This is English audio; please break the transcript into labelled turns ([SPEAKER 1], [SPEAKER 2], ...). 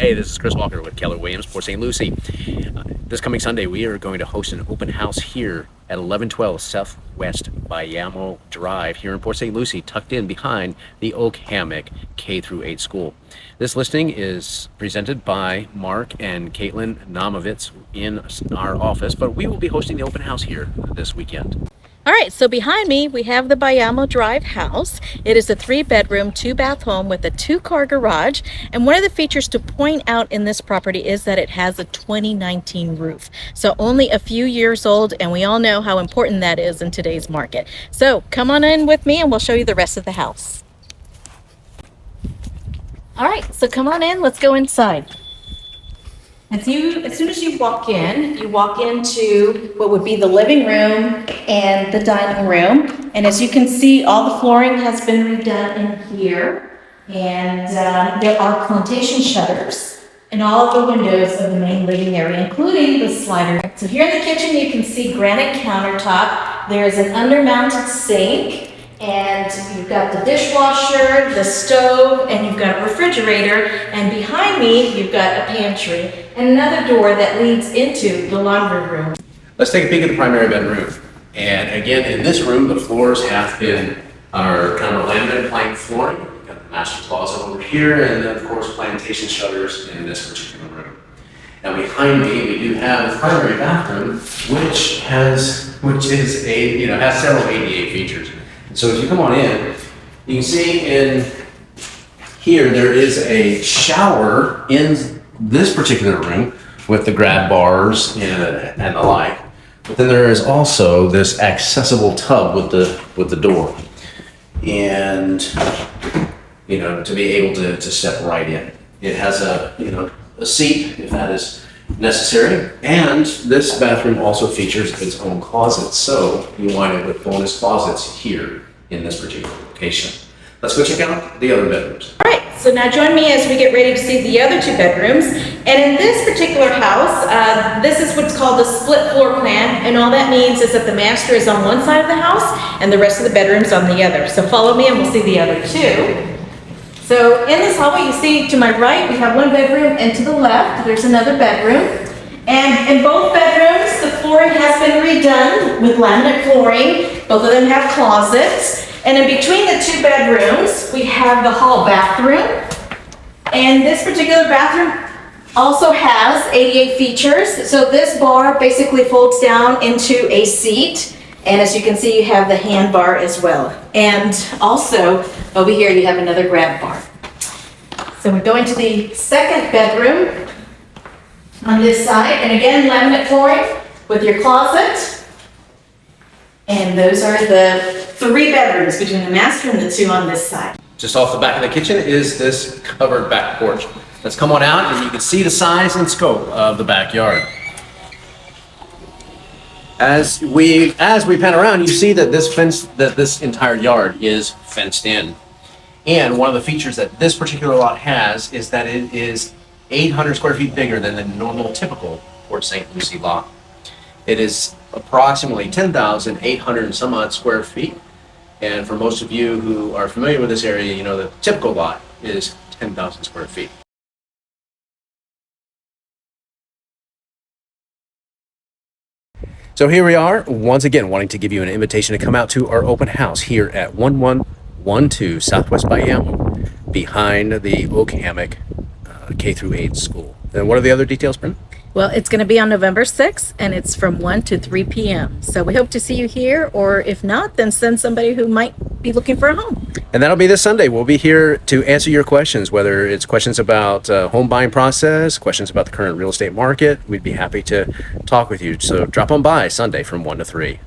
[SPEAKER 1] Hey, this is Chris Walker with Keller Williams, Port St. Lucie. This coming Sunday, we are going to host an open house here at 1112 Southwest Bayamo Drive here in Port St. Lucie, tucked in behind the Oak Hammock K-8 school. This listing is presented by Mark and Caitlin Namovitz in our office, but we will be hosting the open house here this weekend.
[SPEAKER 2] All right, so behind me we have the Bayamo Drive house. It is a 3-bedroom, 2-bath home with a 2-car garage. And one of the features to point out in this property is that it has a 2019 roof. So only a few years old, and we all know how important that is in today's market. So come on in with me and we'll show you the rest of the house. All right, so come on in, let's go inside. As soon as you walk into what would be the living room and the dining room. And as you can see, all the flooring has been redone in here. And there are plantation shutters in all of the windows of the main living area, including the slider. So here in the kitchen, you can see granite countertop. There's an under-mounted sink. And you've got the dishwasher, the stove, and you've got a refrigerator. And behind me, you've got a pantry and another door that leads into the laundry room.
[SPEAKER 1] Let's take a peek at the primary bedroom. And again, in this room, the floors have been our kind of laminate plank flooring. We've got the master closet over here, and then of course plantation shutters in this particular room. Now behind me, we do have the primary bathroom, which has several ADA features. So if you come on in, you can see in here there is a shower in this particular room with the grab bars and the like. But then there is also this accessible tub with the door, and to be able to step right in. It has a seat if that is necessary, and this bathroom also features its own closet, so you wind up with bonus closets here in this particular location. Let's go check out the other bedrooms.
[SPEAKER 2] All right, so now join me as we get ready to see the other 2 bedrooms. And in this particular house, this is what's called a split floor plan, and all that means is that the master is on one side of the house and the rest of the bedrooms on the other. So follow me and we'll see the other 2. So in this hallway, you see to my right, we have 1 bedroom, and to the left, there's another bedroom. And in both bedrooms, the flooring has been redone with laminate flooring. Both of them have closets. And in between the 2 bedrooms, we have the hall bathroom. And this particular bathroom also has ADA features. So this bar basically folds down into a seat. And as you can see, you have the hand bar as well. And also over here, you have another grab bar. So we're going to the 2nd bedroom on this side. And again, laminate flooring with your closet. And those are the 3 bedrooms between the master and the 2 on this side.
[SPEAKER 1] Just off the back of the kitchen is this covered back porch. Let's come on out and you can see the size and scope of the backyard. As we pan around, you see that this entire yard is fenced in. And one of the features that this particular lot has is that it is 800 square feet bigger than the normal typical Port St. Lucie lot. It is approximately 10,800 and some odd square feet. And for most of you who are familiar with this area, you know the typical lot is 10,000 square feet. So here we are, once again, wanting to give you an invitation to come out to our open house here at 1112 Southwest Bayamo, behind the Oak Hammock K-8 school. And what are the other details, Brent?
[SPEAKER 2] Well, it's going to be on November 6th, and it's from 1 to 3 p.m. So we hope to see you here, or if not, then send somebody who might be looking for a home.
[SPEAKER 1] And that'll be this Sunday. We'll be here to answer your questions, whether it's questions about home buying process, questions about the current real estate market. We'd be happy to talk with you. So drop on by Sunday from 1 to 3.